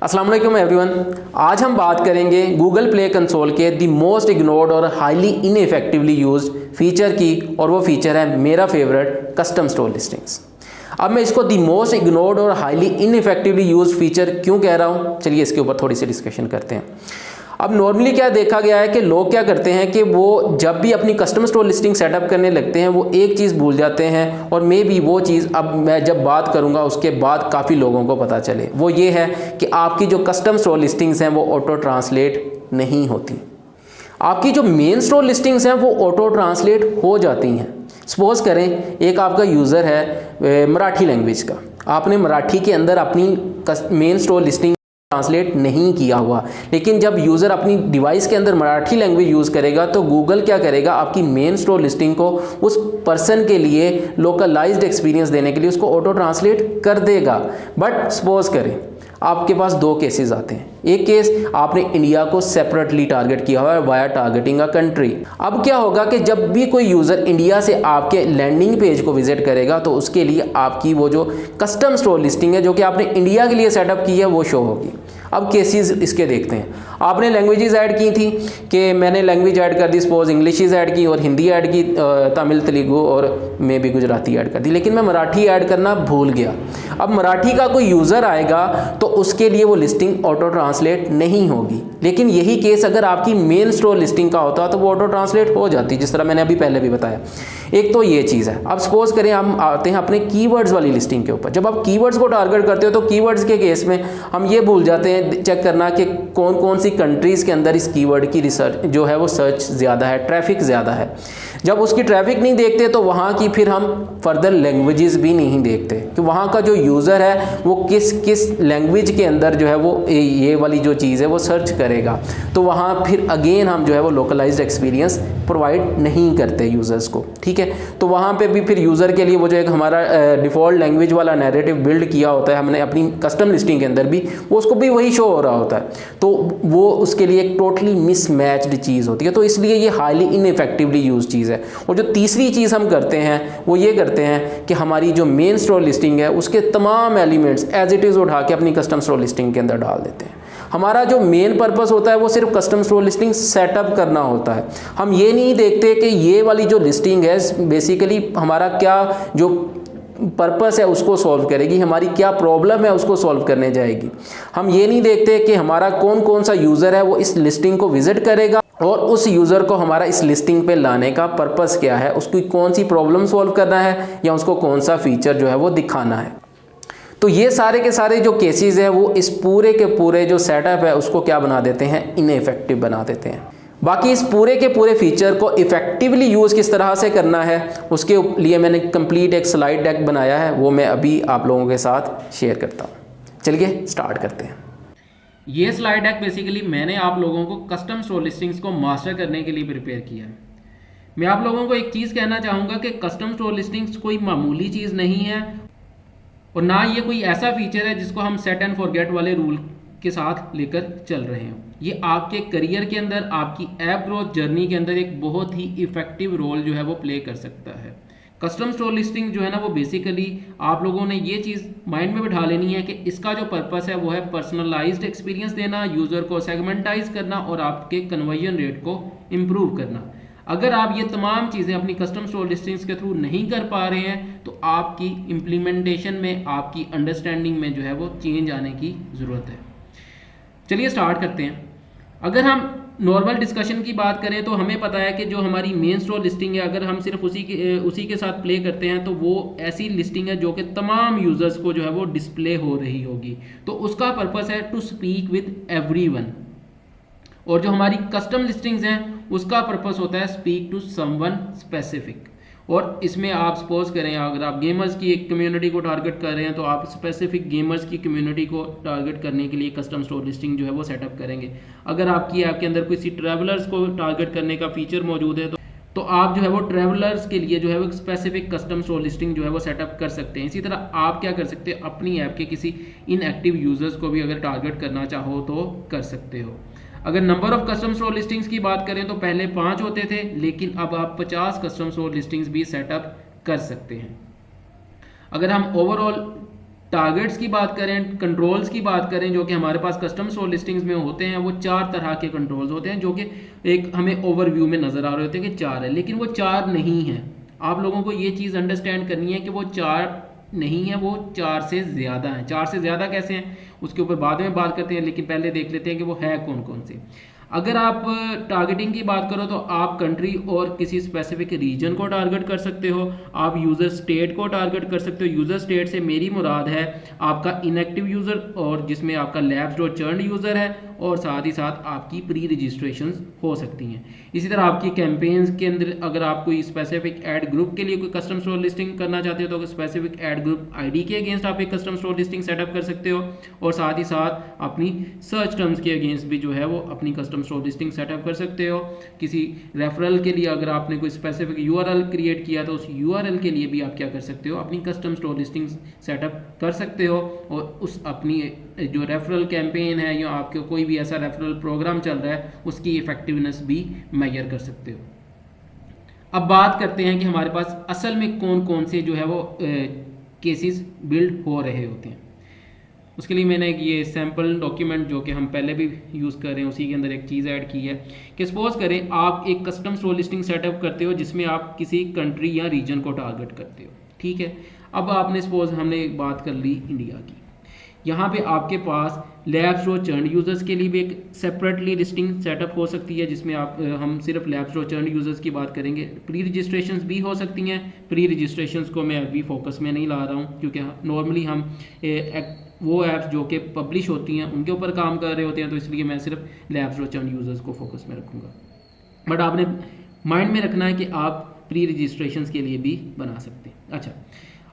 अस्सलाम वालेकुम एवरीवन। आज हम बात करेंगे गूगल प्ले कंसोल के दी मोस्ट इग्नोर्ड और हाईली इनइफेक्टिवली यूज्ड फीचर की, और वो फीचर है मेरा फेवरेट कस्टम स्टोर लिस्टिंग्स। अब मैं इसको दी मोस्ट इग्नोर्ड और हाईली इनइफेक्टिवली यूज्ड फीचर क्यों कह रहा हूँ, चलिए इसके ऊपर थोड़ी सी डिस्कशन करते हैं। अब नॉर्मली क्या देखा गया है कि लोग क्या करते हैं कि वो जब भी अपनी कस्टम स्टोर लिस्टिंग सेटअप करने लगते हैं वो एक चीज़ भूल जाते हैं, और मे बी वो चीज़ अब मैं जब बात करूंगा उसके बाद काफ़ी लोगों को पता चले। वो ये है कि आपकी जो कस्टम स्टोर लिस्टिंग्स हैं वो ऑटो ट्रांसलेट नहीं होती। आपकी जो मेन स्टोर लिस्टिंग्स हैं वो ऑटो ट्रांसलेट हो जाती हैं। सपोज करें एक आपका यूज़र है मराठी लैंग्वेज का, आपने मराठी के अंदर अपनी मेन स्टोर लिस्टिंग ट्रांसलेट नहीं किया हुआ, लेकिन जब यूज़र अपनी डिवाइस के अंदर मराठी लैंग्वेज यूज़ करेगा तो गूगल क्या करेगा, आपकी मेन स्टोर लिस्टिंग को उस पर्सन के लिए लोकलाइज्ड एक्सपीरियंस देने के लिए उसको ऑटो ट्रांसलेट कर देगा। बट सपोज करें आपके पास दो केसेस आते हैं। एक केस आपने इंडिया को सेपरेटली टारगेट किया हुआ है वाया टारगेटिंग अ कंट्री। अब क्या होगा कि जब भी कोई यूज़र इंडिया से आपके लैंडिंग पेज को विजिट करेगा तो उसके लिए आपकी वो जो कस्टम स्टोर लिस्टिंग है जो कि आपने इंडिया के लिए सेटअप की है वो शो होगी। अब केसेस इसके देखते हैं। आपने लैंग्वेजेस ऐड की थी कि मैंने लैंग्वेज ऐड कर दी, सपोज इंग्लिशेस ऐड की और हिंदी ऐड की, तमिल तेलुगु और मे भी गुजराती ऐड कर दी, लेकिन मैं मराठी ऐड करना भूल गया। अब मराठी का कोई यूज़र आएगा तो उसके लिए वो लिस्टिंग ऑटो ट्रांसलेट नहीं होगी। लेकिन यही केस अगर आपकी मेन स्टोर लिस्टिंग का होता तो वो ऑटो ट्रांसलेट हो जाती, जिस तरह मैंने अभी पहले भी बताया। एक तो ये चीज़ है। अब सपोज करें हम आते हैं अपने कीवर्ड्स वाली लिस्टिंग के ऊपर। जब आप कीवर्ड्स को टारगेट करते हो तो कीवर्ड्स के केस में हम ये भूल जाते हैं चेक करना कि कौन कौन सी कंट्रीज़ के अंदर इस कीवर्ड की रिसर्च जो है वो सर्च ज़्यादा है, ट्रैफिक ज़्यादा है। जब उसकी ट्रैफिक नहीं देखते तो वहाँ की फिर हम फर्दर लैंग्वेजेस भी नहीं देखते कि वहाँ का जो यूज़र है वो किस किस लैंग्वेज के अंदर जो है वो ये वाली जो चीज़ है वो सर्च करेगा। तो वहाँ फिर अगेन हम जो है वो लोकलाइज्ड एक्सपीरियंस प्रोवाइड नहीं करते यूज़र्स को, ठीक है। तो वहाँ पे भी फिर यूज़र के लिए वो जो एक हमारा डिफ़ॉल्ट लैंग्वेज वाला नैरेटिव बिल्ड किया होता है हमने अपनी कस्टम लिस्टिंग के अंदर भी, वो उसको भी वही शो हो रहा होता है। तो वो उसके लिए एक टोटली मिसमैच्ड चीज़ होती है। तो इसलिए ये हाईली इनइफेक्टिवली यूज चीज़ है। और जो तीसरी चीज़ हम करते हैं वो ये करते हैं कि हमारी जो मेन स्टोर लिस्टिंग है उसके तमाम एलिमेंट्स एज इट इज़ उठा के अपनी कस्टम स्टोर लिस्टिंग के अंदर डाल देते हैं। हमारा जो मेन पर्पस होता है वो सिर्फ कस्टम स्टोर लिस्टिंग सेटअप करना होता है। हम ये नहीं देखते कि ये वाली जो लिस्टिंग है बेसिकली हमारा क्या जो पर्पस है उसको सॉल्व करेगी, हमारी क्या प्रॉब्लम है उसको सॉल्व करने जाएगी। हम ये नहीं देखते कि हमारा कौन कौन सा यूज़र है वो इस लिस्टिंग को विजिट करेगा और उस यूज़र को हमारा इस लिस्टिंग पे लाने का पर्पस क्या है, उसकी कौन सी प्रॉब्लम सॉल्व करना है या उसको कौन सा फीचर जो है वो दिखाना है। तो ये सारे के सारे जो केसेस हैं वो इस पूरे के पूरे जो सेटअप है उसको क्या बना देते हैं, इनइफेक्टिव बना देते हैं। बाकी इस पूरे के पूरे फीचर को इफेक्टिवली यूज़ किस तरह से करना है उसके लिए मैंने कंप्लीट एक स्लाइड डेक बनाया है, वो मैं अभी आप लोगों के साथ शेयर करता हूँ। चलिए स्टार्ट करते हैं। ये स्लाइड डेक बेसिकली मैंने आप लोगों को कस्टम स्टोर लिस्टिंग्स को मास्टर करने के लिए प्रिपेयर किया है। मैं आप लोगों को एक चीज़ कहना चाहूँगा कि कस्टम स्टोर लिस्टिंग्स कोई मामूली चीज़ नहीं है और ना ये कोई ऐसा फीचर है जिसको हम सेट एंड फॉरगेट वाले रूल के साथ लेकर चल रहे हैं। ये आपके करियर के अंदर, आपकी ऐप ग्रोथ जर्नी के अंदर एक बहुत ही इफेक्टिव रोल जो है वो प्ले कर सकता है। कस्टम स्टोर लिस्टिंग जो है ना वो बेसिकली आप लोगों ने ये चीज़ माइंड में बिठा लेनी है कि इसका जो पर्पस है वो है पर्सनलाइज्ड एक्सपीरियंस देना, यूज़र को सेगमेंटाइज करना और आपके कन्वर्जन रेट को इम्प्रूव करना। अगर आप ये तमाम चीज़ें अपनी कस्टम स्टोर लिस्टिंग्स के थ्रू नहीं कर पा रहे हैं तो आपकी इम्प्लीमेंटेशन में, आपकी अंडरस्टैंडिंग में जो है वो चेंज आने की ज़रूरत है। चलिए स्टार्ट करते हैं। अगर हम नॉर्मल डिस्कशन की बात करें तो हमें पता है कि जो हमारी मेन स्टोर लिस्टिंग है अगर हम सिर्फ उसी के साथ प्ले करते हैं तो वो ऐसी लिस्टिंग है जो कि तमाम यूज़र्स को जो है वो डिस्प्ले हो रही होगी। तो उसका पर्पस है टू स्पीक विद एवरीवन। और जो हमारी कस्टम लिस्टिंग्स हैं उसका पर्पस होता है स्पीक टू समवन स्पेसिफिक। और इसमें आप सपोज करें अगर आप गेमर्स की एक कम्युनिटी को टारगेट कर रहे हैं तो आप स्पेसिफिक गेमर्स की कम्युनिटी को टारगेट करने के लिए कस्टम स्टोर लिस्टिंग जो है वो सेटअप करेंगे। अगर आपकी ऐप के अंदर किसी ट्रैवलर्स को टारगेट करने का फीचर मौजूद है तो आप जो है वो ट्रैवलर्स के लिए जो है वो स्पेसिफिक कस्टम स्टोर लिस्टिंग जो है वो सेटअप कर सकते हैं। इसी तरह आप क्या कर सकते हैं, अपनी ऐप के किसी इनएक्टिव यूजर्स को भी अगर टारगेट करना चाहो तो कर सकते हो। अगर number of custom store listings की बात करें तो पहले 5 होते थे, लेकिन अब आप 50 कस्टम स्टोर लिस्टिंग्स भी सेटअप कर सकते हैं। अगर हम ओवरऑल टारगेट्स की बात करें, कंट्रोल्स की बात करें जो कि हमारे पास कस्टम स्टोर लिस्टिंग्स में होते हैं, वो 4 तरह के कंट्रोल्स होते हैं जो कि एक हमें ओवरव्यू में नज़र आ रहे होते हैं कि 4 है, लेकिन वो 4 नहीं है। आप लोगों को ये चीज़ अंडरस्टैंड करनी है कि वो 4 नहीं है, वो 4 से ज़्यादा हैं। 4 से ज़्यादा कैसे हैं उसके ऊपर बाद में बात करते हैं, लेकिन पहले देख लेते हैं कि वो है कौन कौन से। अगर आप टारगेटिंग की बात करो तो आप कंट्री और किसी स्पेसिफिक रीजन को टारगेट कर सकते हो, आप यूज़र स्टेट को टारगेट कर सकते हो। यूज़र स्टेट से मेरी मुराद है आपका इनएक्टिव यूज़र, और जिसमें आपका लैप्स्ड और चर्न्ड यूज़र है, और साथ ही साथ आपकी प्री रजिस्ट्रेशन हो सकती हैं। इसी तरह आपकी कैंपेन्स के अंदर अगर आप कोई स्पेसिफिक एड ग्रुप के लिए कोई कस्टम स्टोर लिस्टिंग करना चाहते हो तो स्पेसिफिक एड ग्रुप आईडी के अगेंस्ट आप एक कस्टम स्टोर लिस्टिंग सेटअप कर सकते हो, और साथ ही साथ अपनी सर्च टर्म्स के अगेंस्ट भी जो है वो अपनी कस्टम स्टोर लिस्टिंग सेटअप कर सकते हो। किसी रेफरल के लिए अगर आपने कोई स्पेसिफिक यूआरएल क्रिएट किया तो उस यूआरएल के लिए भी आप क्या कर सकते हो, अपनी कस्टम स्टोर लिस्टिंग सेटअप कर सकते हो, और उस अपनी जो रेफरल कैंपेन है या आपके कोई भी ऐसा रेफरल प्रोग्राम चल रहा है उसकी इफेक्टिवनेस भी मेजर कर सकते हो। अब बात करते हैं कि हमारे पास असल में कौन कौन से जो है वो केसेस बिल्ड हो रहे होते हैं। उसके लिए मैंने एक ये सैम्पल डॉक्यूमेंट जो कि हम पहले भी यूज़ कर रहे हैं उसी के अंदर एक चीज़ ऐड की है कि सपोज करें आप एक कस्टम स्टोर लिस्टिंग सेटअप करते हो जिसमें आप किसी कंट्री या रीजन को टारगेट करते हो, ठीक है। अब आपने सपोज हमने बात कर ली इंडिया की, यहाँ पे आपके पास लैप्स्ड और चर्न्ड यूज़र्स के लिए भी एक सेपरेटली लिस्टिंग सेटअप हो सकती है, जिसमें हम सिर्फ लैप्स्ड और चर्न्ड यूज़र्स की बात करेंगे। प्री रजिस्ट्रेशंस भी हो सकती हैं। प्री रजिस्ट्रेशंस को मैं अभी फोकस में नहीं ला रहा हूँ क्योंकि नॉर्मली हम वो ऐप्स जो कि पब्लिश होती हैं उनके ऊपर काम कर रहे होते हैं, तो इसलिए मैं सिर्फ लैप्स्ड और चर्न्ड यूज़र्स को फोकस में रखूँगा। बट आपने माइंड में रखना है कि आप प्री रजिस्ट्रेशंस के लिए भी बना सकते हैं। अच्छा,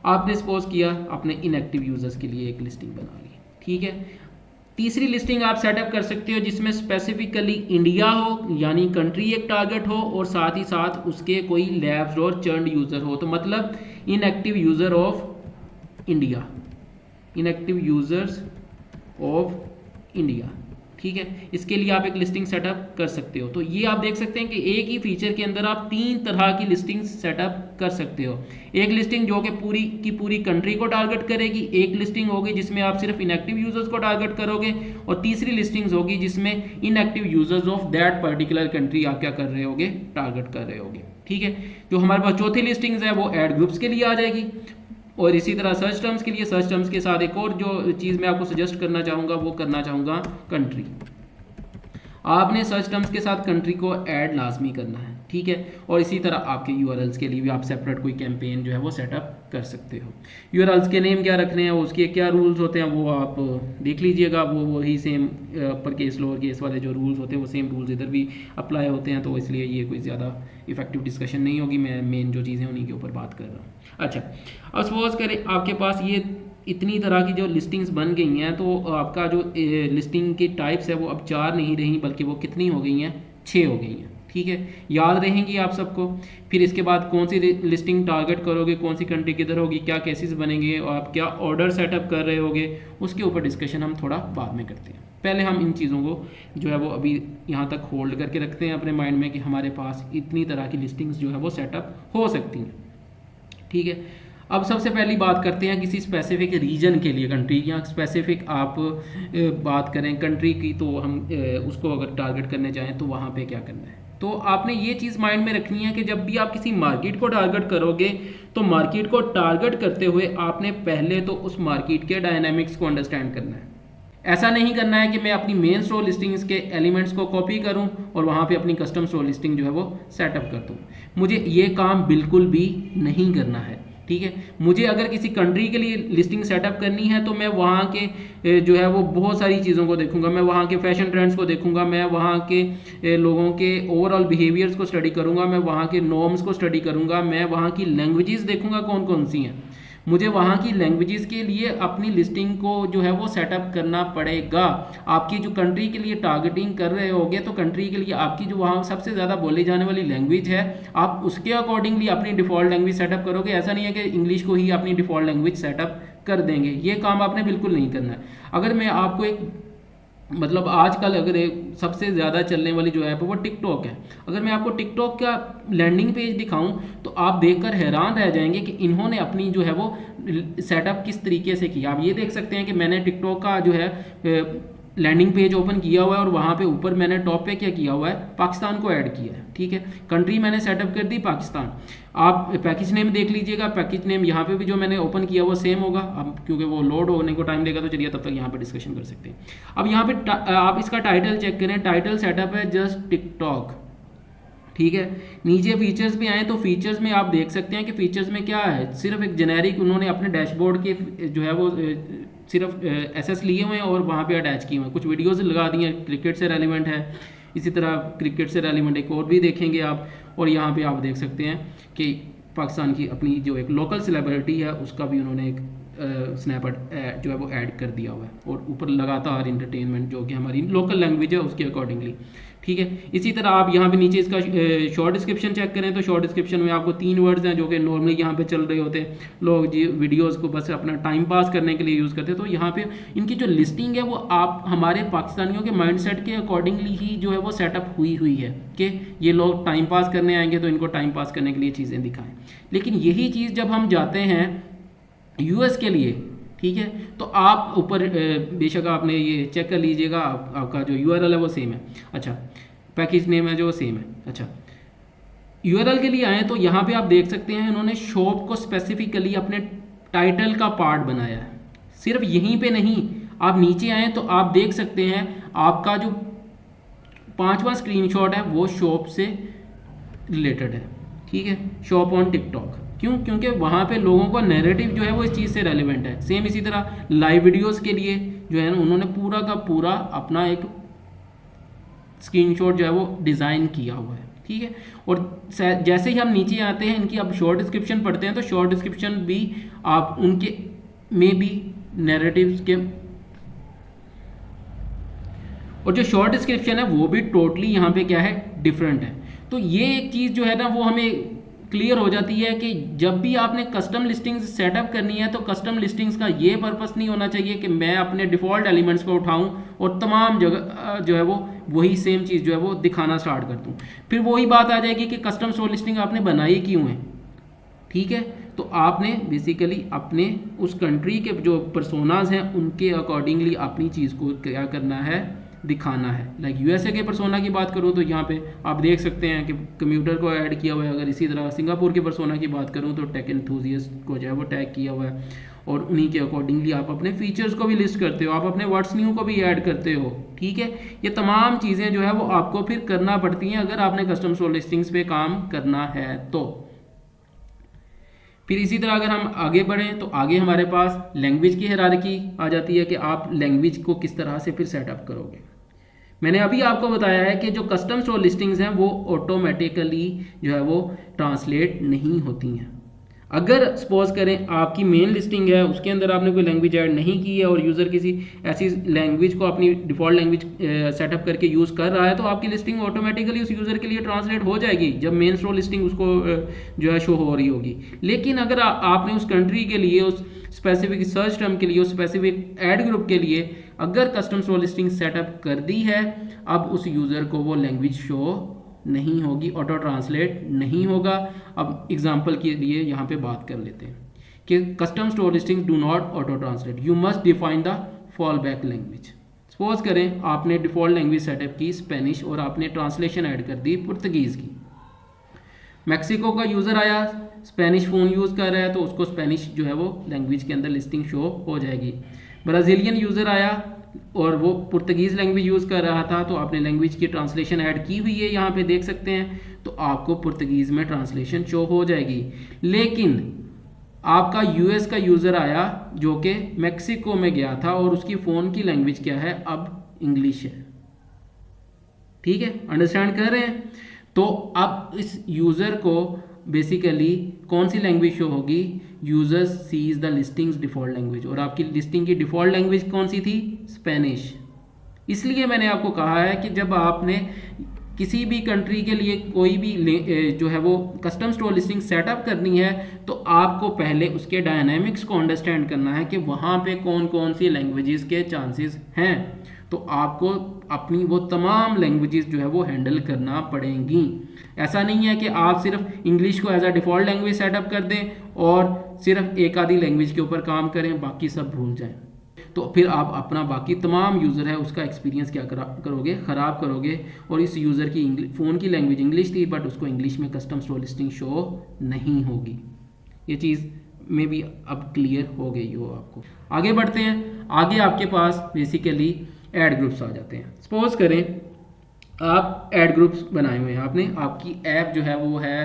आपने सपोज किया अपने इनएक्टिव यूज़र्स के लिए एक लिस्टिंग बना ली, ठीक है। तीसरी लिस्टिंग आप सेटअप कर सकते हो जिसमें स्पेसिफिकली इंडिया हो, यानी कंट्री एक टारगेट हो, और साथ ही साथ उसके कोई लैप्स्ड और चर्न्ड यूज़र हो, तो मतलब inactive user of India, inactive users of India, ठीक है। इसके लिए आप एक लिस्टिंग सेटअप कर सकते हो। तो ये आप देख सकते हैं कि एक ही फीचर के अंदर आप 3 तरह की लिस्टिंग सेटअप कर सकते हो। एक लिस्टिंग जो कि पूरी की पूरी कंट्री को टारगेट करेगी, एक लिस्टिंग होगी जिसमें आप सिर्फ इनएक्टिव यूजर्स को टारगेट करोगे, और तीसरी लिस्टिंग्स होगी जिसमें inactive users of that particular country आप क्या कर रहे होगे, टारगेट कर रहे होगे, ठीक है। जो हमारे पास चौथी लिस्टिंग्स है वो एड ग्रुप्स के लिए आ जाएगी, और इसी तरह सर्च टर्म्स के लिए, सर्च टर्म्स के साथ एक और जो चीज़ मैं आपको सजेस्ट करना चाहूँगा वो करना चाहूँगा कंट्री। आपने सर्च टर्म्स के साथ कंट्री को ऐड लाजमी करना है, ठीक है। और इसी तरह आपके यूआरएल्स के लिए भी आप सेपरेट कोई कैंपेन जो है वो सेटअप कर सकते हो। यूआरएल्स के नेम क्या रखने हैं, उसके क्या रूल्स होते हैं वो आप देख लीजिएगा, वो वही same upper case lower case वाले जो रूल्स होते हैं वो सेम रूल्स इधर भी अप्लाई होते हैं, तो इसलिए ये कोई ज़्यादा इफेक्टिव डिस्कशन नहीं होगी, मैं मेन जो चीज़ें उन्हीं के ऊपर बात कर रहा हूँ। अच्छा, अब सपोज करें आपके पास ये इतनी तरह की जो लिस्टिंग्स बन गई हैं, तो आपका जो लिस्टिंग की टाइप्स है वो अब 4 नहीं रही, बल्कि वो कितनी हो गई हैं, 6 हो गई हैं, ठीक है। याद रहेंगी आप सबको। फिर इसके बाद कौन सी लिस्टिंग टारगेट करोगे, कौन सी कंट्री किधर होगी, क्या केसेस बनेंगे, और आप क्या ऑर्डर सेटअप कर रहे होगे, उसके ऊपर डिस्कशन हम थोड़ा बाद में करते हैं। पहले हम इन चीज़ों को जो है वो अभी यहाँ तक होल्ड करके रखते हैं अपने माइंड में कि हमारे पास इतनी तरह की लिस्टिंग्स जो है वो सेटअप हो सकती हैं, ठीक है। अब सबसे पहली बात करते हैं किसी स्पेसिफिक रीजन के लिए, कंट्री या स्पेसिफिक आप बात करें कंट्री की, तो हम उसको अगर टारगेट करने चाहें तो वहाँ पे क्या करना है। तो आपने ये चीज़ माइंड में रखनी है कि जब भी आप किसी मार्केट को टारगेट करोगे तो मार्केट को टारगेट करते हुए आपने पहले तो उस मार्केट के डायनामिक्स को अंडरस्टैंड करना है। ऐसा नहीं करना है कि मैं अपनी मेन स्टोर लिस्टिंग्स के एलिमेंट्स को कॉपी करूं और वहाँ पे अपनी कस्टम स्टोर लिस्टिंग जो है वो सेटअप कर दूं। मुझे ये काम बिल्कुल भी नहीं करना है, ठीक है। मुझे अगर किसी कंट्री के लिए लिस्टिंग सेटअप करनी है तो मैं वहाँ के जो है वो बहुत सारी चीज़ों को देखूंगा, मैं वहाँ के फैशन ट्रेंड्स को देखूंगा, मैं वहाँ के लोगों के ओवरऑल बिहेवियर्स को स्टडी करूंगा, मैं वहाँ के नॉर्म्स को स्टडी करूंगा, मैं वहाँ की लैंग्वेजेस देखूंगा कौन कौन सी हैं। मुझे वहाँ की लैंग्वेजेस के लिए अपनी लिस्टिंग को जो है वो सेटअप करना पड़ेगा। आपकी जो कंट्री के लिए टारगेटिंग कर रहे होगे तो कंट्री के लिए आपकी जो वहाँ सबसे ज़्यादा बोली जाने वाली लैंग्वेज है, आप उसके अकॉर्डिंगली अपनी डिफ़ॉल्ट लैंग्वेज सेटअप करोगे। ऐसा नहीं है कि इंग्लिश को ही अपनी डिफ़ॉल्ट लैंग्वेज सेटअप कर देंगे, ये काम आपने बिल्कुल नहीं करना है। अगर मैं आपको एक मतलब आजकल अगर सबसे ज़्यादा चलने वाली जो ऐप है वो टिकटॉक है। अगर मैं आपको टिकटॉक का लैंडिंग पेज दिखाऊं तो आप देखकर हैरान रह जाएंगे कि इन्होंने अपनी जो है वो सेटअप किस तरीके से किया। आप ये देख सकते हैं कि मैंने टिकटॉक का जो है लैंडिंग पेज ओपन किया हुआ है और वहाँ पे ऊपर मैंने टॉप पे क्या किया हुआ है, पाकिस्तान को ऐड किया है। ठीक है, कंट्री मैंने सेटअप कर दी पाकिस्तान। आप पैकेज नेम देख लीजिएगा, पैकेज नेम यहाँ पे भी जो मैंने ओपन किया वो सेम होगा। अब क्योंकि वो लोड होने को टाइम लेगा तो चलिए तब तक यहाँ पे डिस्कशन कर सकते हैं। अब यहाँ पे आप इसका टाइटल चेक करें, टाइटल सेटअप है जस्ट टिकटॉक। ठीक है, नीचे फीचर्स पे आए तो फीचर्स में आप देख सकते हैं कि फीचर्स में क्या है, सिर्फ एक जेनेरिक उन्होंने अपने डैशबोर्ड के जो है वो सिर्फ एसएस लिए हुए हैं और वहाँ पे अटैच किए हुए हैं। कुछ वीडियोस लगा दी हैं, क्रिकेट से रेलिवेंट है, इसी तरह क्रिकेट से रेलिवेंट एक और भी देखेंगे आप। और यहाँ पे आप देख सकते हैं कि पाकिस्तान की अपनी जो एक लोकल सेलिब्रिटी है उसका भी उन्होंने एक स्नैपचैट जो है वो ऐड कर दिया हुआ है। और ऊपर लगातार इंटरटेनमेंट जो कि हमारी लोकल लैंग्वेज है उसके अकॉर्डिंगली। ठीक है, इसी तरह आप यहाँ पे नीचे इसका शॉर्ट डिस्क्रिप्शन चेक करें तो शॉर्ट डिस्क्रिप्शन में आपको 3 वर्ड्स हैं जो कि नॉर्मली यहाँ पे चल रहे होते हैं। लोग जी वीडियोस को बस अपना टाइम पास करने के लिए यूज़ करते हैं। तो यहाँ पे इनकी जो लिस्टिंग है वो आप हमारे पाकिस्तानियों के माइंडसेट के अकॉर्डिंगली ही जो है वो सेटअप हुई है कि ये लोग टाइम पास करने आएंगे तो इनको टाइम पास करने के लिए चीज़ें दिखाएँ। लेकिन यही चीज़ जब हम जाते हैं यूएस के लिए, ठीक है, तो आप ऊपर बेशक आपने ये चेक कर लीजिएगा, आपका जो यूआरएल है वो सेम है। अच्छा, पैकेज नेम है जो सेम है। अच्छा, यूआरएल के लिए आए तो यहाँ पे आप देख सकते हैं इन्होंने शॉप को स्पेसिफिकली अपने टाइटल का पार्ट बनाया है। सिर्फ यहीं पे नहीं, आप नीचे आए तो आप देख सकते हैं आपका जो 5वां स्क्रीनशॉट है वो शॉप से रिलेटेड है। ठीक है, शॉप ऑन टिकटॉक। क्यों? क्योंकि वहाँ पे लोगों का नैरेटिव जो है वो इस चीज़ से रेलिवेंट है। सेम इसी तरह लाइव वीडियोस के लिए जो है ना उन्होंने पूरा का पूरा अपना एक स्क्रीनशॉट जो है वो डिज़ाइन किया हुआ है। ठीक है, और जैसे ही हम नीचे आते हैं इनकी अब शॉर्ट डिस्क्रिप्शन पढ़ते हैं तो शॉर्ट डिस्क्रिप्शन भी आप उनके में भी नैरेटिव्स के, और जो शॉर्ट डिस्क्रिप्शन है वो भी टोटली यहाँ पे क्या है, डिफरेंट है। तो ये एक चीज़ जो है ना वो हमें क्लियर हो जाती है कि जब भी आपने कस्टम लिस्टिंग्स सेटअप करनी है तो कस्टम लिस्टिंग्स का ये पर्पस नहीं होना चाहिए कि मैं अपने डिफ़ॉल्ट एलिमेंट्स को उठाऊं और तमाम जगह जो है वो वही सेम चीज़ जो है वो दिखाना स्टार्ट कर दूं। फिर वही बात आ जाएगी कि कस्टम स्टोर लिस्टिंग आपने बनाई क्यों है। ठीक है, तो आपने बेसिकली अपने उस कंट्री के जो पर्सोनाज हैं उनके अकॉर्डिंगली अपनी चीज़ को क्या करना है, दिखाना है। लाइक यूएसए के पर्सोना की बात करूं तो यहाँ पे आप देख सकते हैं कि कंप्यूटर को ऐड किया हुआ है। अगर इसी तरह सिंगापुर के पर्सोना की बात करूं तो टेक एंथुसियास्ट को जो है वो टैग किया हुआ है और उन्हीं के अकॉर्डिंगली आप अपने फीचर्स को भी लिस्ट करते हो, आप अपने व्हाट्स न्यू को भी ऐड करते हो। ठीक है, ये तमाम चीज़ें जो है वो आपको फिर करना पड़ती हैं अगर आपने कस्टम स्टोर लिस्टिंग्स पे काम करना है तो। फिर इसी तरह अगर हम आगे बढ़ें तो आगे हमारे पास लैंग्वेज की हायरार्की आ जाती है कि आप लैंग्वेज को किस तरह से फिर सेटअप करोगे। मैंने अभी आपको बताया है कि जो कस्टम स्टोर लिस्टिंग्स हैं वो ऑटोमेटिकली जो है वो ट्रांसलेट नहीं होती हैं। अगर सपोज करें आपकी मेन लिस्टिंग है उसके अंदर आपने कोई लैंग्वेज ऐड नहीं की है और यूज़र किसी ऐसी लैंग्वेज को अपनी डिफ़ॉल्ट लैंग्वेज सेटअप करके यूज़ कर रहा है तो आपकी लिस्टिंग ऑटोमेटिकली उस यूज़र के लिए ट्रांसलेट हो जाएगी जब मेन स्टोर लिस्टिंग उसको जो है शो हो रही होगी। लेकिन अगर आपने उस कंट्री के लिए, उस स्पेसिफिक सर्च टर्म के लिए, उस स्पेसिफिक एड ग्रुप के लिए अगर कस्टम स्टोर लिस्टिंग सेटअप कर दी है, अब उस यूज़र को वो लैंग्वेज शो नहीं होगी, ऑटो ट्रांसलेट नहीं होगा। अब एग्जांपल के लिए यहाँ पे बात कर लेते हैं कि custom store listing do not auto translate, you must define the fall back language. Suppose करें आपने डिफ़ॉल्ट लैंग्वेज सेटअप की स्पेनिश और आपने ट्रांसलेशन ऐड कर दी पुर्तगीज़ की। मैक्सिको का यूज़र आया, स्पेनिश फ़ोन यूज़ कर रहा है तो उसको स्पेनिश जो है वो लैंग्वेज के अंदर लिस्टिंग शो हो जाएगी। ब्राज़ीलियन यूज़र आया और वो पुर्तगीज़ लैंग्वेज यूज़ कर रहा था तो आपने लैंग्वेज की ट्रांसलेशन ऐड की हुई है, यहाँ पे देख सकते हैं, तो आपको पुर्तगीज़ में ट्रांसलेशन शो हो जाएगी। लेकिन आपका यूएस का यूज़र आया जो कि मैक्सिको में गया था और उसकी फ़ोन की लैंग्वेज क्या है, अब इंग्लिश है। ठीक है, अंडरस्टैंड कर रहे हैं? तो अब इस यूज़र को बेसिकली कौन सी लैंग्वेज शो होगी, users sees the listings default language, और आपकी लिस्टिंग की डिफ़ॉल्ट लैंग्वेज कौन सी थी, स्पेनिश। इसलिए मैंने आपको कहा है कि जब आपने किसी भी कंट्री के लिए कोई भी जो है वो कस्टम स्टोर लिस्टिंग सेटअप करनी है तो आपको पहले उसके डायनामिक्स को अंडरस्टैंड करना है कि वहाँ पे कौन कौन सी लैंग्वेजेस के चांसेस हैं। तो आपको अपनी वो तमाम लैंग्वेजेस जो है वो हैंडल करना पड़ेंगी। ऐसा नहीं है कि आप सिर्फ इंग्लिश को as a default language setup कर दें और सिर्फ एक आधी लैंग्वेज के ऊपर काम करें, बाकी सब भूल जाएं। तो फिर आप अपना बाकी तमाम यूज़र है उसका एक्सपीरियंस क्या करोगे, ख़राब करोगे। और इस यूज़र की फ़ोन की लैंग्वेज इंग्लिश थी बट उसको इंग्लिश में कस्टम स्टोर लिस्टिंग शो नहीं होगी। ये चीज़ में भी अब क्लियर हो गई हो आपको। आगे बढ़ते हैं। आगे आपके पास बेसिकली ऐड ग्रुप्स आ जाते हैं। सपोज करें आप ऐड ग्रुप्स बनाए हुए हैं, आपने आपकी ऐप जो है वो है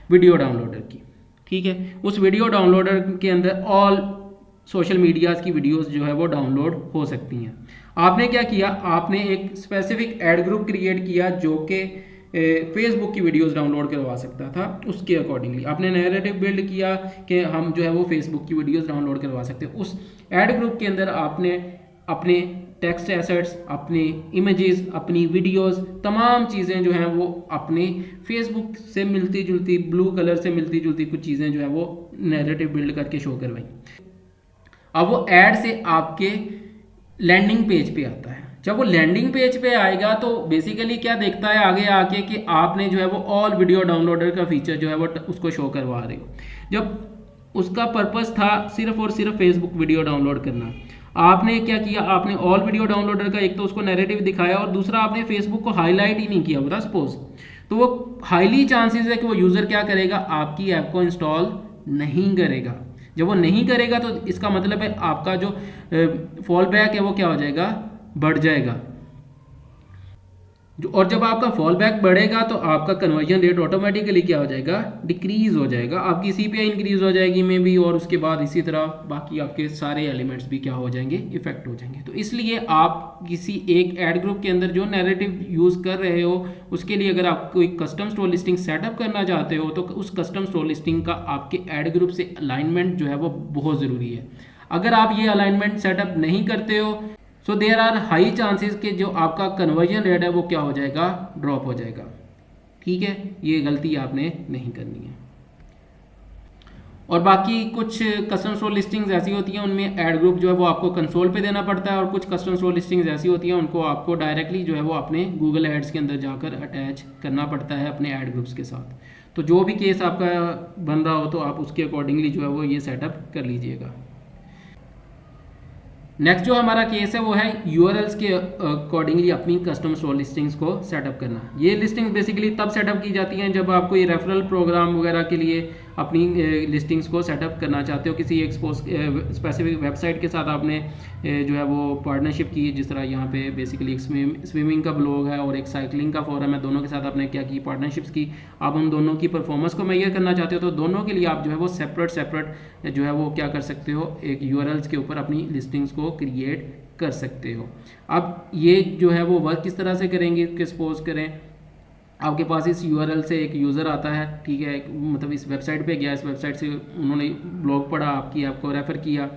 वीडियो डाउनलोडर की, ठीक है। उस वीडियो डाउनलोडर के अंदर ऑल सोशल मीडियाज़ की वीडियोस जो है वो डाउनलोड हो सकती हैं। आपने क्या किया, आपने एक स्पेसिफिक ऐड ग्रुप क्रिएट किया जो कि फेसबुक की वीडियोस डाउनलोड करवा सकता था। उसके अकॉर्डिंगली आपने नैरेटिव बिल्ड किया कि हम जो है वो फेसबुक की वीडियोस डाउनलोड करवा सकते हैं। उस ऐड ग्रुप के अंदर आपने अपने टेक्स्ट एसेट्स, अपने इमेजेस, अपनी वीडियोस, तमाम चीज़ें जो हैं वो अपने फेसबुक से मिलती जुलती, ब्लू कलर से मिलती जुलती कुछ चीज़ें जो है वो नैरेटिव बिल्ड करके शो करवाई। अब वो ऐड से आपके लैंडिंग पेज पे आता है। जब वो लैंडिंग पेज पे आएगा तो बेसिकली क्या देखता है आगे आके कि आपने जो है वो ऑल वीडियो डाउनलोडर का फीचर जो है वो उसको शो करवा रहे हो, जब उसका पर्पस था सिर्फ और सिर्फ फेसबुक वीडियो डाउनलोड करना। आपने क्या किया, आपने ऑल वीडियो डाउनलोडर का एक तो उसको नैरेटिव दिखाया और दूसरा आपने फेसबुक को हाईलाइट ही नहीं किया बता सपोज, तो वो हाईली चांसेस है कि वो यूज़र क्या करेगा, आपकी ऐप को इंस्टॉल नहीं करेगा। जब वो नहीं करेगा तो इसका मतलब है आपका जो फॉल बैक है वो क्या हो जाएगा, बढ़ जाएगा। और जब आपका फॉल बैक बढ़ेगा तो आपका कन्वर्जन रेट ऑटोमेटिकली क्या हो जाएगा, डिक्रीज हो जाएगा। आपकी सीपीआई इंक्रीज हो जाएगी में भी, और उसके बाद इसी तरह बाकी आपके सारे एलिमेंट्स भी क्या हो जाएंगे, इफेक्ट हो जाएंगे। तो इसलिए आप किसी एक एड ग्रुप के अंदर जो नैरेटिव यूज़ कर रहे हो उसके लिए अगर आप कोई कस्टम स्टोर लिस्टिंग सेटअप करना चाहते हो तो उस कस्टम स्टोर लिस्टिंग का आपके एड ग्रुप से अलाइनमेंट जो है वो बहुत ज़रूरी है। अगर आप ये अलाइनमेंट सेटअप नहीं करते हो so there are high chances कि जो आपका कन्वर्जन रेट है वो क्या हो जाएगा, ड्रॉप हो जाएगा। ठीक है, ये गलती आपने नहीं करनी है। और बाकी कुछ कस्टम स्टोर लिस्टिंग्स ऐसी होती हैं उनमें ऐड ग्रुप जो है वो आपको कंसोल पे देना पड़ता है, और कुछ कस्टम स्टोर लिस्टिंग्स ऐसी होती हैं उनको आपको डायरेक्टली जो है वो अपने गूगल एड्स के अंदर जाकर अटैच करना पड़ता है अपने ऐड ग्रुप्स के साथ। तो जो भी केस आपका बन रहा हो तो आप उसके अकॉर्डिंगली जो है वो ये सेटअप कर लीजिएगा। नेक्स्ट जो हमारा केस है वो है यूआरएल्स के अकॉर्डिंगली अपनी कस्टम स्टोर लिस्टिंग्स को सेटअप करना। ये लिस्टिंग्स बेसिकली तब सेटअप की जाती हैं जब आपको ये रेफरल प्रोग्राम वगैरह के लिए अपनी लिस्टिंग्स को सेटअप करना चाहते हो। किसी एक स्पेसिफिक वेबसाइट के साथ आपने जो है वो पार्टनरशिप की, जिस तरह यहाँ पे बेसिकली एक स्विमिंग का ब्लॉग है और एक साइकिलिंग का फोरम है, दोनों के साथ आपने क्या की, पार्टनरशिप्स की। आप उन दोनों की परफॉर्मेंस को मेजर करना चाहते हो तो दोनों के लिए आप जो है वो सेपरेट जो है वो क्या कर सकते हो, एक यूआरएल्स के ऊपर अपनी लिस्टिंग्स को क्रिएट कर सकते हो। अब ये जो है वो वर्क किस तरह से करेंगे कि सपोज करें आपके पास इस यूआरएल से एक यूज़र आता है, ठीक है, मतलब इस वेबसाइट पे गया, इस वेबसाइट से उन्होंने ब्लॉग पढ़ा, आपकी ऐप को रेफ़र किया,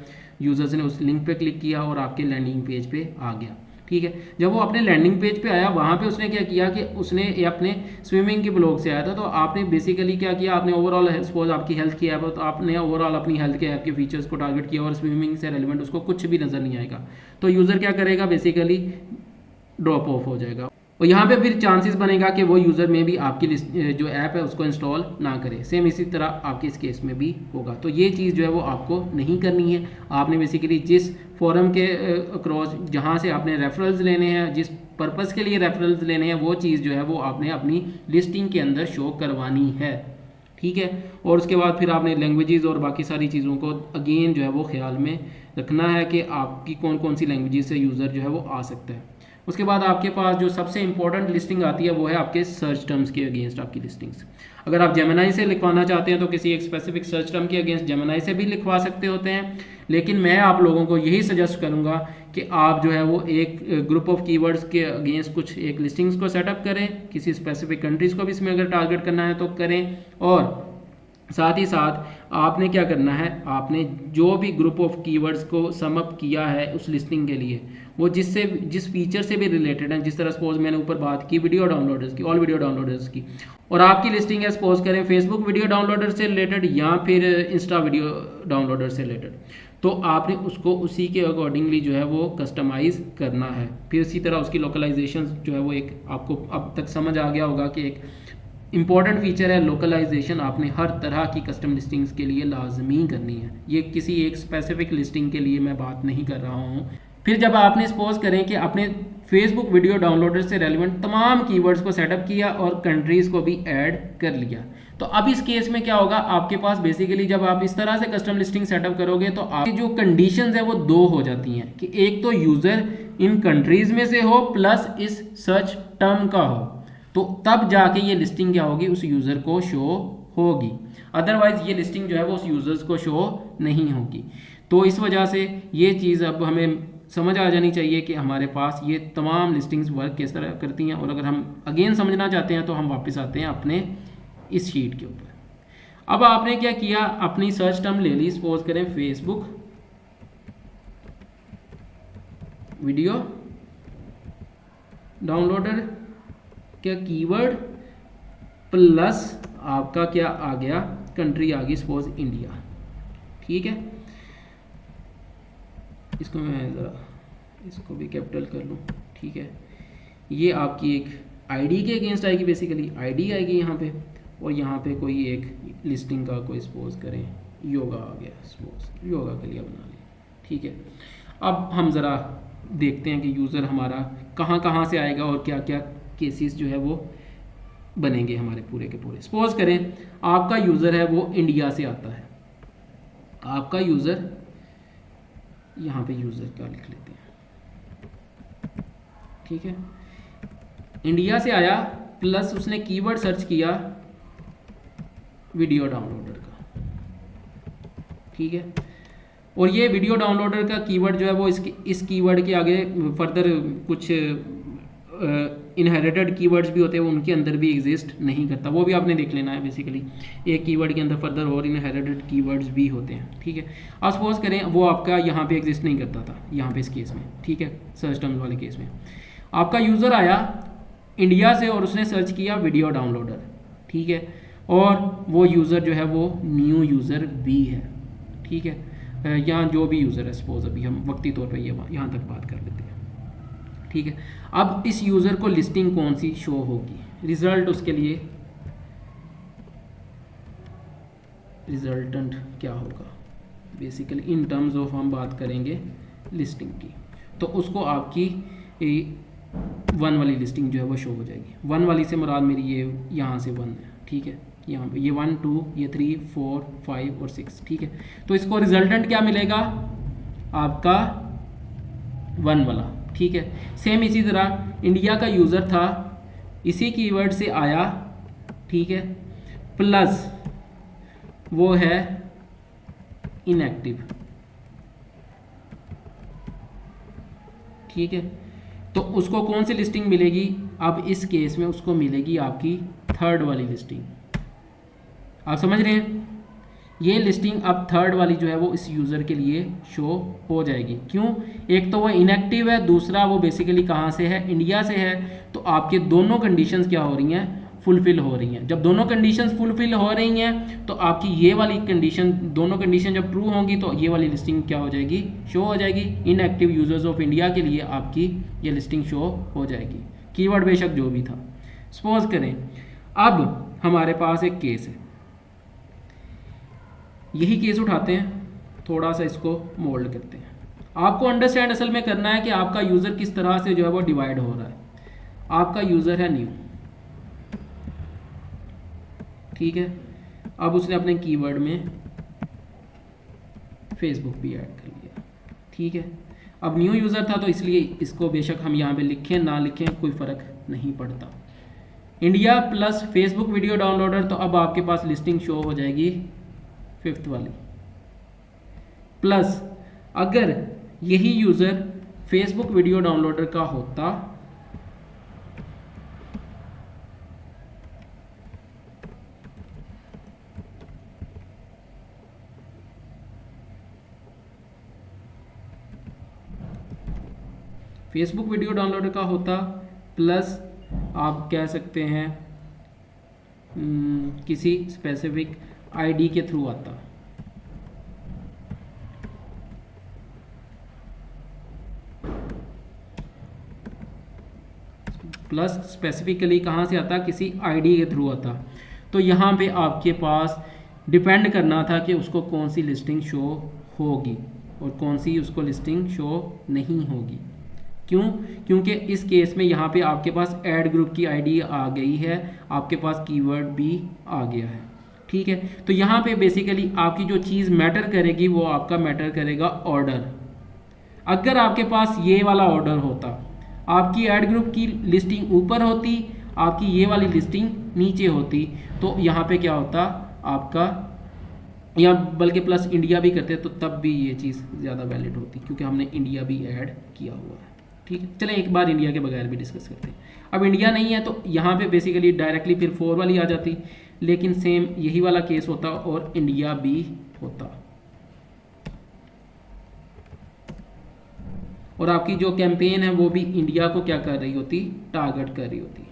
यूज़र्स ने उस लिंक पे क्लिक किया और आपके लैंडिंग पेज पे आ गया। ठीक है, जब वो अपने लैंडिंग पेज पे आया वहाँ पे उसने क्या किया कि उसने अपने स्विमिंग के ब्लॉग से आया था, तो आपने बेसिकली क्या किया, आपने ओवरऑल सपोज आपकी हेल्थ की ऐप है तो आपने ओवरऑल अपनी हेल्थ के ऐप के फीचर्स को टारगेट किया और स्विमिंग से रेलिवेंट उसको कुछ भी नज़र नहीं आएगा, तो यूज़र क्या करेगा, बेसिकली ड्रॉप ऑफ हो जाएगा। और यहाँ पे फिर चांसेस बनेगा कि वो यूज़र में भी आपकी लिस्ट जो ऐप है उसको इंस्टॉल ना करे। सेम इसी तरह आपके इस केस में भी होगा। तो ये चीज़ जो है वो आपको नहीं करनी है। आपने बेसिकली जिस फोरम के अक्रॉस जहाँ से आपने रेफरल्स लेने हैं, जिस पर्पज़ के लिए रेफरल्स लेने हैं, वो चीज़ जो है वो आपने अपनी लिस्टिंग के अंदर शो करवानी है। ठीक है, और उसके बाद फिर आपने लैंग्वेजेस और बाकी सारी चीज़ों को अगेन जो है वो ख्याल में रखना है कि आपकी कौन कौन सी लैंग्वेजेस से यूज़र जो है वो आ सकता है। उसके बाद आपके पास जो सबसे इंपॉर्टेंट लिस्टिंग आती है वो है आपके सर्च टर्म्स के अगेंस्ट आपकी लिस्टिंग्स। अगर आप जेमिनाई से लिखवाना चाहते हैं तो किसी एक स्पेसिफिक सर्च टर्म के अगेंस्ट जेमिनाई से भी लिखवा सकते होते हैं, लेकिन मैं आप लोगों को यही सजेस्ट करूंगा कि आप जो है वो एक ग्रुप ऑफ कीवर्ड्स के अगेंस्ट कुछ एक लिस्टिंग्स को सेटअप करें। किसी स्पेसिफिक कंट्रीज़ को भी इसमें अगर टारगेट करना है तो करें, और साथ ही साथ आपने क्या करना है, आपने जो भी ग्रुप ऑफ कीवर्ड्स को सम अप किया है उस लिस्टिंग के लिए, वो जिस फीचर से भी रिलेटेड है, जिस तरह सपोज मैंने ऊपर बात की वीडियो डाउनलोडर्स की, ऑल वीडियो डाउनलोडर्स की, और आपकी लिस्टिंग है सपोज करें फेसबुक वीडियो डाउनलोडर से रिलेटेड या फिर इंस्टा वीडियो डाउनलोडर से रिलेटेड, तो आपने उसको उसी के अकॉर्डिंगली जो है वो कस्टमाइज़ करना है। फिर इसी तरह उसकी लोकलाइजेशन जो है वो एक आपको अब तक समझ आ गया होगा कि एक इंपॉर्टेंट फीचर है लोकलाइजेशन, आपने हर तरह की कस्टम लिस्टिंग्स के लिए लाजमी करनी है। ये किसी एक स्पेसिफिक लिस्टिंग के लिए मैं बात नहीं कर रहा हूँ। फिर जब आपने सपोज करें कि आपने फेसबुक वीडियो डाउनलोडर से रेलिवेंट तमाम कीवर्ड्स को सेटअप किया और कंट्रीज़ को भी ऐड कर लिया, तो अब इस केस में क्या होगा, आपके पास बेसिकली जब आप इस तरह से कस्टम लिस्टिंग सेटअप करोगे तो आपकी जो कंडीशंस है वो दो हो जाती हैं कि एक तो यूज़र इन कंट्रीज़ में से हो प्लस इस सर्च टर्म का हो, तो तब जाके ये लिस्टिंग क्या होगी, उस यूज़र को शो होगी। अदरवाइज ये लिस्टिंग जो है वो उस यूज़र्स को शो नहीं होगी। तो इस वजह से ये चीज़ अब हमें समझ आ जानी चाहिए कि हमारे पास ये तमाम लिस्टिंग्स वर्क किस तरह करती हैं। और अगर हम अगेन समझना चाहते हैं तो हम वापस आते हैं अपने इस शीट के ऊपर। अब आपने क्या किया, अपनी सर्च टर्म ले ली, सपोज करें फेसबुक वीडियो डाउनलोडर क्या कीवर्ड प्लस आपका क्या आ गया, कंट्री आ गई सपोज इंडिया। ठीक है, इसको मैं ज़रा इसको भी कैपिटल कर लूँ। ठीक है, ये आपकी एक आईडी के अगेंस्ट आएगी, बेसिकली आईडी आएगी यहाँ पे, और यहाँ पे कोई एक लिस्टिंग का कोई सपोज करें योगा आ गया, सपोज योगा के लिए बना लिया। ठीक है, अब हम ज़रा देखते हैं कि यूज़र हमारा कहाँ कहाँ से आएगा और क्या क्या केसेस जो है वो बनेंगे हमारे पूरे के पूरे। सपोज करें आपका यूज़र है वो इंडिया से आता है, आपका यूज़र यहाँ पे यूज़र का लिख लेते हैं। ठीक है, इंडिया से आया प्लस उसने कीवर्ड सर्च किया वीडियो डाउनलोडर का। ठीक है, और ये वीडियो डाउनलोडर का कीवर्ड जो है वो इस कीवर्ड के आगे फर्दर कुछ इनहेरिटेड कीवर्ड्स भी होते हैं, वो उनके अंदर भी एग्जिस्ट नहीं करता, वो भी आपने देख लेना है। बेसिकली एक कीवर्ड के अंदर फर्दर और इनहेरिटेड कीवर्ड्स भी होते हैं। ठीक है, अब सपोज करें वो आपका यहाँ पे एग्जिस्ट नहीं करता था, यहाँ पे इस केस में। ठीक है, सर्च टर्म्स वाले केस में आपका यूज़र आया इंडिया से और उसने सर्च किया वीडियो डाउनलोडर। ठीक है, और वो यूज़र जो है वो न्यू यूज़र भी है। ठीक है, यहाँ जो भी यूज़र है, सपोज अभी हम वक्ती तौर पे ये यहाँ तक बात कर लेते हैं। ठीक है, अब इस यूज़र को लिस्टिंग कौन सी शो होगी, रिजल्ट उसके लिए रिजल्टेंट क्या होगा, बेसिकली इन टर्म्स ऑफ हम बात करेंगे लिस्टिंग की, तो उसको आपकी 1 वाली लिस्टिंग जो है वो शो हो जाएगी। 1 वाली से मुराद मेरी ये यहाँ से 1 है। ठीक है, यहाँ पे ये 1 2 ये 3 4 5 और 6। ठीक है, तो इसको रिजल्टेंट क्या मिलेगा, आपका 1 वाला। ठीक है, सेम इसी तरह इंडिया का यूज़र था, इसी कीवर्ड से आया। ठीक है, प्लस वो है इनएक्टिव। ठीक है, तो उसको कौन सी लिस्टिंग मिलेगी, अब इस केस में उसको मिलेगी आपकी 3rd वाली लिस्टिंग। आप समझ रहे हैं, ये लिस्टिंग अब 3rd वाली जो है वो इस यूज़र के लिए शो हो जाएगी। क्यों, एक तो वो इनएक्टिव है, दूसरा वो बेसिकली कहाँ से है, इंडिया से है। तो आपके दोनों कंडीशंस क्या हो रही हैं, फुलफिल हो रही हैं। जब दोनों कंडीशंस फुलफिल हो रही हैं तो आपकी ये वाली कंडीशन, दोनों कंडीशन जब ट्रू होंगी तो ये वाली लिस्टिंग क्या हो जाएगी, शो हो जाएगी। इनएक्टिव यूज़र्स ऑफ इंडिया के लिए आपकी ये लिस्टिंग शो हो जाएगी, कीवर्ड बेशक जो भी था। सपोज करें अब हमारे पास एक केस है, यही केस उठाते हैं, थोड़ा सा इसको मोल्ड करते हैं। आपको अंडरस्टैंड असल में करना है कि आपका यूज़र किस तरह से जो है वो डिवाइड हो रहा है। आपका यूज़र है न्यू। ठीक है, अब उसने अपने कीवर्ड में फेसबुक भी ऐड कर लिया। ठीक है, अब न्यू यूज़र था तो इसलिए इसको बेशक हम यहाँ पे लिखें ना लिखें कोई फ़र्क नहीं पड़ता। India plus Facebook video downloader, तो अब आपके पास लिस्टिंग शो हो जाएगी 5th वाली। प्लस अगर यही यूज़र फेसबुक वीडियो डाउनलोडर का होता फेसबुक वीडियो डाउनलोडर का होता, प्लस आप कह सकते हैं किसी स्पेसिफिक आईडी के थ्रू आता। प्लस स्पेसिफिकली कहाँ से आता, किसी आईडी के थ्रू आता। तो यहाँ पे आपके पास डिपेंड करना था कि उसको कौन सी लिस्टिंग शो होगी और कौन सी उसको लिस्टिंग शो नहीं होगी। क्यों? क्योंकि इस केस में यहाँ पे आपके पास ऐड ग्रुप की आईडी आ गई है, आपके पास कीवर्ड भी आ गया है, ठीक है। तो यहाँ पे बेसिकली आपकी जो चीज़ मैटर करेगी वो आपका मैटर करेगा ऑर्डर। अगर आपके पास ये वाला ऑर्डर होता, आपकी ऐड ग्रुप की लिस्टिंग ऊपर होती, आपकी ये वाली लिस्टिंग नीचे होती, तो यहाँ पे क्या होता आपका, या बल्कि प्लस इंडिया भी करते तो तब भी ये चीज़ ज़्यादा वैलिड होती, क्योंकि हमने इंडिया भी ऐड किया हुआ है, ठीक है। चलें एक बार इंडिया के बगैर भी डिस्कस करते हैं। अब इंडिया नहीं है तो यहाँ पे बेसिकली डायरेक्टली फिर 4 वाली आ जाती, लेकिन सेम यही वाला केस होता और इंडिया भी होता, और आपकी जो कैंपेन है वो भी इंडिया को क्या कर रही होती, टारगेट कर रही होती।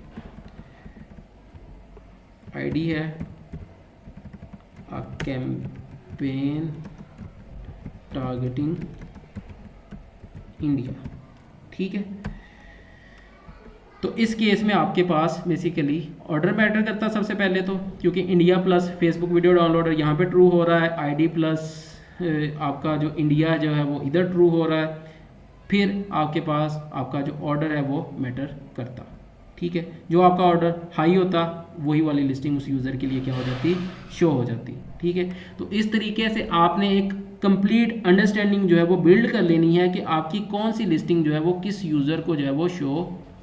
आईडी है कैंपेन टारगेटिंग इंडिया, ठीक है। तो इस केस में आपके पास बेसिकली ऑर्डर मैटर करता सबसे पहले तो, क्योंकि India plus Facebook video downloader यहाँ पे ट्रू हो रहा है, आईडी प्लस आपका जो इंडिया जो है वो इधर ट्रू हो रहा है, फिर आपके पास आपका जो ऑर्डर है वो मैटर करता, ठीक है। जो आपका ऑर्डर हाई होता वही वाली लिस्टिंग उस यूज़र के लिए क्या हो जाती, शो हो जाती, ठीक है। तो इस तरीके से आपने एक कंप्लीट अंडरस्टैंडिंग जो है वो बिल्ड कर लेनी है कि आपकी कौन सी लिस्टिंग जो है वो किस यूज़र को जो है वो शो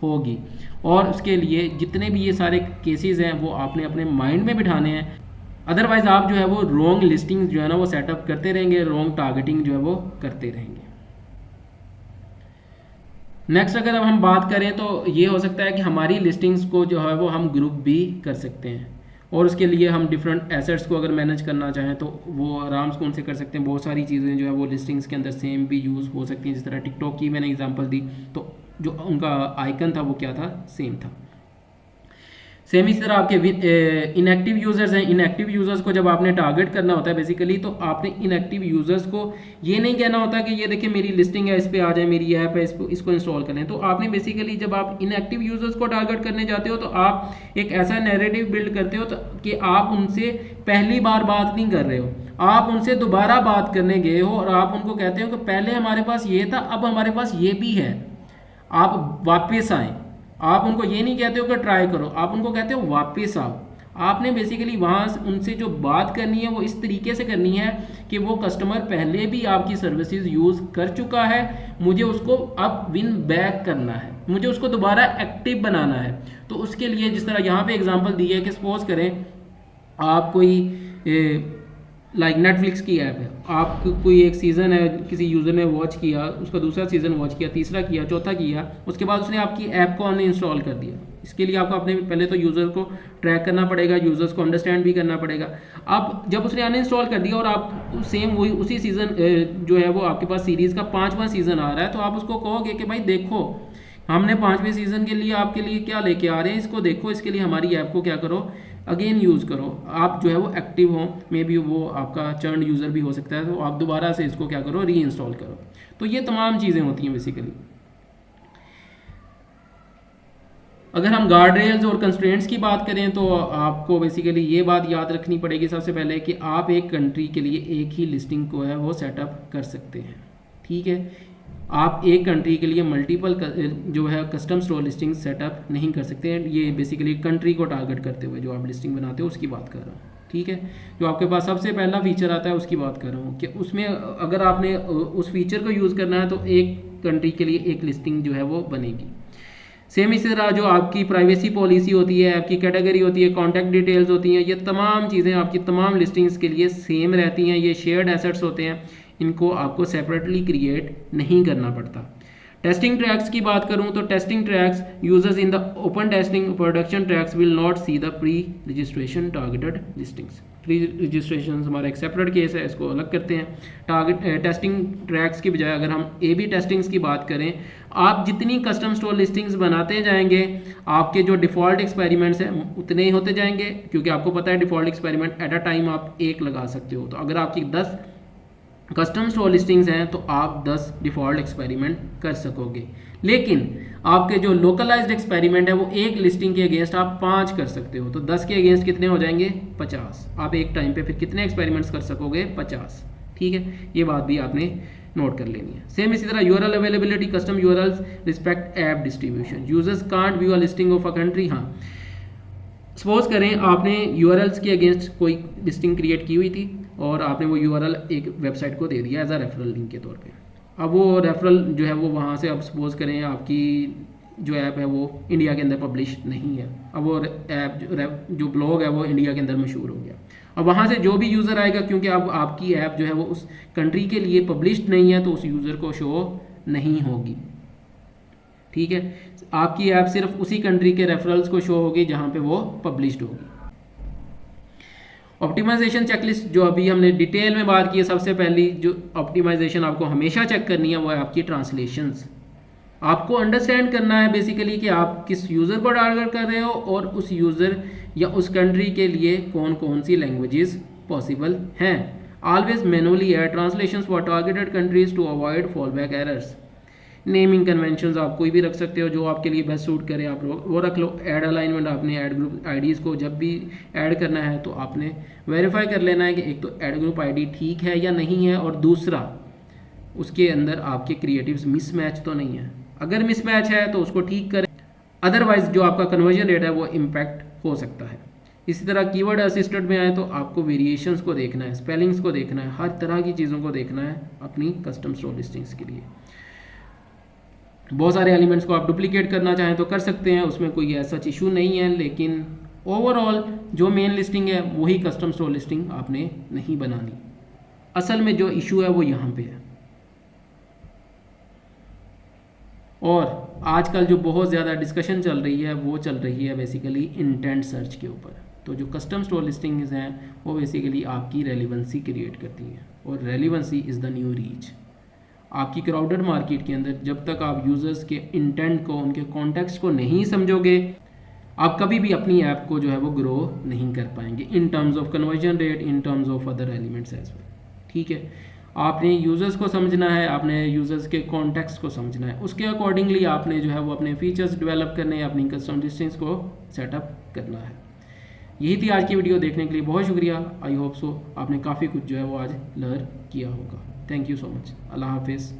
होगी, और उसके लिए जितने भी ये सारे केसेस हैं वो आपने अपने माइंड में बिठाने हैं। अदरवाइज आप जो है वो रॉन्ग लिस्टिंग जो है ना वो सेटअप करते रहेंगे, रॉन्ग टारगेटिंग जो है वो करते रहेंगे। नेक्स्ट अगर अब हम बात करें तो ये हो सकता है कि हमारी लिस्टिंग्स को जो है वो हम ग्रुप भी कर सकते हैं, और उसके लिए हम डिफरेंट एसेट्स को अगर मैनेज करना चाहें तो वो आराम से उनसे कर सकते हैं। बहुत सारी चीज़ें जो है वो लिस्टिंग्स के अंदर सेम भी यूज़ हो सकती हैं, जिस तरह टिकटॉक की मैंने एग्जांपल दी तो जो उनका आइकन था वो क्या था, सेम था। सेम इस तरह आपके इनएक्टिव यूज़र्स हैं, इनएक्टिव यूज़र्स को जब आपने टारगेट करना होता है बेसिकली, तो आपने इनएक्टिव यूज़र्स को ये नहीं कहना होता कि ये देखिए मेरी लिस्टिंग है, इस पे आ जाए, मेरी ऐप है, इसको इंस्टॉल करें। तो आपने बेसिकली जब आप इनएक्टिव यूज़र्स को टारगेट करने जाते हो तो आप एक ऐसा नैरेटिव बिल्ड करते हो कि आप उनसे पहली बार बात नहीं कर रहे हो, आप उनसे दोबारा बात करने गए हो और आप उनको कहते हो कि पहले हमारे पास ये था, अब हमारे पास ये भी है, आप वापस आएँ। आप उनको ये नहीं कहते हो कि ट्राई करो, आप उनको कहते हो वापस आओ। आपने बेसिकली वहाँ उनसे जो बात करनी है वो इस तरीके से करनी है कि वो कस्टमर पहले भी आपकी सर्विसेज यूज़ कर चुका है, मुझे उसको अब विन बैक करना है, मुझे उसको दोबारा एक्टिव बनाना है। तो उसके लिए जिस तरह यहाँ पे एग्जांपल दी है कि सपोज करें आप कोई लाइक नेटफ्लिक्स की ऐप है, आप कोई एक सीज़न है किसी यूज़र ने वॉच किया, उसका दूसरा सीज़न वॉच किया, तीसरा किया, चौथा किया, उसके बाद उसने आपकी ऐप को अनइंस्टॉल कर दिया। इसके लिए आपको अपने पहले तो यूज़र को ट्रैक करना पड़ेगा, यूज़र्स को अंडरस्टैंड भी करना पड़ेगा। अब जब उसने अनइंस्टॉल कर दिया और आप सेम वही उसी सीज़न जो है वो आपके पास सीरीज़ का 5वां सीज़न आ रहा है, तो आप उसको कहोगे कि भाई देखो हमने 5वें सीज़न के लिए आपके लिए क्या लेके आ रहे हैं, इसको देखो, इसके लिए हमारी ऐप को क्या करो, अगेन यूज़ करो। आप जो है वो एक्टिव हो, मे बी वो आपका चर्न यूज़र भी हो सकता है, तो आप दोबारा से इसको क्या करो, री इंस्टॉल करो। तो ये तमाम चीज़ें होती हैं बेसिकली। अगर हम गार्ड रेल्स और कंस्ट्रेंट्स की बात करें तो आपको बेसिकली ये बात याद रखनी पड़ेगी सबसे पहले कि आप एक कंट्री के लिए एक ही लिस्टिंग को है वो सेटअप कर सकते हैं, ठीक है। आप एक कंट्री के लिए मल्टीपल जो है कस्टम स्टोर लिस्टिंग सेटअप नहीं कर सकते हैं। ये बेसिकली कंट्री को टारगेट करते हुए जो आप लिस्टिंग बनाते हो उसकी बात कर रहा हूँ, ठीक है। जो आपके पास सबसे पहला फीचर आता है उसकी बात कर रहा हूँ कि उसमें अगर आपने उस फीचर को यूज़ करना है तो एक कंट्री के लिए एक लिस्टिंग जो है वो बनेगी। सेम इसी तरह जो आपकी प्राइवेसी पॉलिसी होती है, आपकी कैटेगरी होती है, कॉन्टैक्ट डिटेल्स होती हैं, ये तमाम चीज़ें आपकी तमाम लिस्टिंग्स के लिए सेम रहती हैं। ये शेयर्ड एसेट्स होते हैं, इनको आपको सेपरेटली क्रिएट नहीं करना पड़ता। टेस्टिंग ट्रैक्स की बात करूं तो testing tracks users in the open testing production tracks will not see the pre registration targeted listings. Pre registration हमारा एक सेपरेट केस है, इसको अलग करते हैं। टारगेट टेस्टिंग ट्रैक्स की बजाय अगर हम ए बी टेस्टिंग्स की बात करें, आप जितनी कस्टम स्टोर लिस्टिंग्स बनाते जाएंगे आपके जो डिफ़ॉल्ट एक्सपेरिमेंट्स हैं उतने ही होते जाएंगे, क्योंकि आपको पता है default experiment at a time आप एक लगा सकते हो। तो अगर आपकी 10 कस्टम स्टोर लिस्टिंग्स हैं तो आप 10 डिफ़ॉल्ट एक्सपेरिमेंट कर सकोगे। लेकिन आपके जो लोकलाइज्ड एक्सपेरिमेंट है वो एक लिस्टिंग के अगेंस्ट आप 5 कर सकते हो, तो 10 के अगेंस्ट कितने हो जाएंगे? 50। आप एक टाइम पे फिर कितने एक्सपेरिमेंट्स कर सकोगे? 50। ठीक है, ये बात भी आपने नोट कर लेनी है। सेम इसी तरह URL availability, custom URLs respect app distribution, users can't view a listing of a country. हाँ, सपोज करें आपने यूआरएल्स के अगेंस्ट कोई लिस्टिंग क्रिएट की हुई थी और आपने वो यूआरएल एक वेबसाइट को दे दिया एज अ रेफरल लिंक के तौर पे। अब वो रेफरल जो है वो वहाँ से, अब सपोज करें आपकी जो ऐप है वो इंडिया के अंदर पब्लिश नहीं है, अब वो ऐप जो ब्लॉग है वो इंडिया के अंदर मशहूर हो गया। अब वहाँ से जो भी यूज़र आएगा, क्योंकि अब आपकी ऐप जो है वो उस कंट्री के लिए पब्लिश्ड नहीं है, तो उस यूज़र को शो नहीं होगी। ठीक है, आपकी ऐप सिर्फ उसी कंट्री के रेफरल्स को शो होगी जहाँ पे वो पब्लिश्ड होगी। ऑप्टिमाइजेशन चेकलिस्ट जो अभी हमने डिटेल में बात की है, सबसे पहली जो ऑप्टिमाइजेशन आपको हमेशा चेक करनी है वो है आपकी ट्रांसलेशंस। आपको अंडरस्टैंड करना है बेसिकली कि आप किस यूज़र को टारगेट कर रहे हो और उस यूज़र या उस कंट्री के लिए कौन कौन सी लैंग्वेजेस पॉसिबल हैं। Always manually add translations for targeted countries to avoid fallback errors. Naming conventions आप कोई भी रख सकते हो जो आपके लिए बेस्ट सूट करे, आप वो रख लो। ऐड अलाइनमेंट, आपने ऐड ग्रुप आईडीज़ को जब भी ऐड करना है तो आपने वेरीफाई कर लेना है कि एक तो ऐड ग्रुप आईडी ठीक है या नहीं है, और दूसरा उसके अंदर आपके क्रिएटिव्स मिसमैच तो नहीं है। अगर मिसमैच है तो उसको ठीक करें, अदरवाइज जो आपका कन्वर्जन रेट है वो इम्पैक्ट हो सकता है। इसी तरह कीवर्ड असिस्टेंट में आए तो आपको वेरिएशंस को देखना है, स्पेलिंग्स को देखना है, हर तरह की चीज़ों को देखना है अपनी कस्टम स्टोर लिस्टिंग्स के लिए। बहुत सारे एलिमेंट्स को आप डुप्लीकेट करना चाहें तो कर सकते हैं, उसमें कोई ऐसा इशू नहीं है, लेकिन ओवरऑल जो मेन लिस्टिंग है वही कस्टम स्टोर लिस्टिंग आपने नहीं बनानी। असल में जो इशू है वो यहाँ पे है। और आजकल जो बहुत ज़्यादा डिस्कशन चल रही है वो चल रही है बेसिकली इंटेंट सर्च के ऊपर। तो जो कस्टम स्टोर लिस्टिंग्स हैं वो बेसिकली आपकी रेलिवेंसी क्रिएट करती हैं, और relevancy is the new reach. आपकी क्राउडेड मार्केट के अंदर जब तक आप यूज़र्स के इंटेंट को, उनके कॉन्टेक्स्ट को नहीं समझोगे, आप कभी भी अपनी ऐप को जो है वो ग्रो नहीं कर पाएंगे in terms of conversion rate, in terms of other elements as well. ठीक है, आपने यूज़र्स को समझना है, आपने यूज़र्स के कॉन्टेक्स्ट को समझना है, उसके अकॉर्डिंगली आपने जो है वो अपने फीचर्स डेवलप करने हैं, अपनी कस्टम लिस्टिंग्स को सेटअप करना है। यही थी आज की वीडियो, देखने के लिए बहुत शुक्रिया। आई होप सो आपने काफ़ी कुछ जो है वो आज लर्न किया होगा। Thank you so much. अल्लाह हाफिज़।